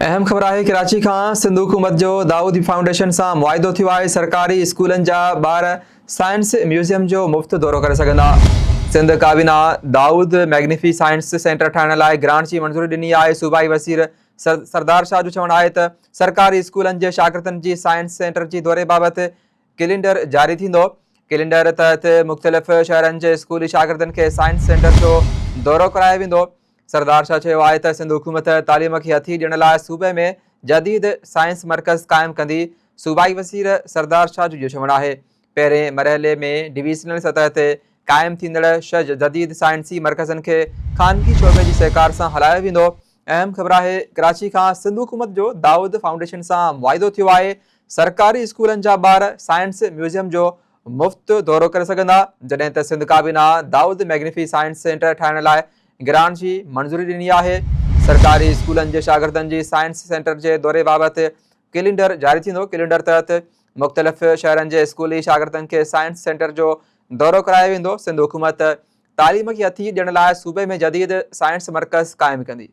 अहम ख़बर है कराची खां सिंध हुकूमत जो दाऊद फाउंडेशन से मुआहिदो थियो आहे। सरकारी स्कूलन जा ॿार साइंस म्यूज़ियम जो मुफ़्त दौरो करे सघंदा। सिंध काबीना दाऊद मैग्निफी साइंस सेंटर ठाहिण लाइ ग्रांट जी मंज़ूरी ॾिनी आहे। सूबाई वज़ीर सरदार शाह जो चवणु आहे त सरकारी स्कूलन जे शागिर्दनि जी साइंस सेंटर जी दौरे बाबति कैलेंडर जारी थींदो। कैलेंडर तहत मुख़्तलिफ़ शहरनि जे स्कूली शागिर्दनि खे साइंस सेंटर जो दौरो करायो वेंदो। सरदार शाह चयो आहे त सिंध हुकूमत तालीम खे हथी ॾियण लाइ सूबे में जदीद साइंस मर्कज़ क़ाइमु कंदी। सूबाई वज़ीर सरदार शाह जो चवणु आहे पहिरें मरहले में डिवीज़नल सतह ते क़ाइमु थींदड़ 6 जदीद साइंसी मर्कज़नि खे ख़ानगी शोबे जी सहकार सां हलायो वेंदो। अहम ख़बर आहे कराची खां सिंध हुकूमत जो दाऊद फाउंडेशन सां मुआहिदो थियो आहे। सरकारी स्कूलनि जा ॿार साइंस म्यूज़ियम जो मुफ़्त दौरो करे सघंदा, जॾहिं त सिंध काबीना दाऊद मैग्निफी साइंस सेंटर ठाहिण लाइ ग्रांट जी मंज़ूरी ॾिनी आहे। सरकारी स्कूलनि जे शागिर्दनि जी साइंस सेंटर जे दौरे बाबति कैलेंडर जारी थींदो। कैलेंडर तहत मुख़्तलिफ़ शहरनि जे स्कूली शागिर्दनि खे साइंस सेंटर जो दौरो करायो वेंदो। सिंध हुकूमत तालीम खे हथी ॾियण लाइ सूबे में जदीद साइंस मर्कज़ क़ाइमु कंदी।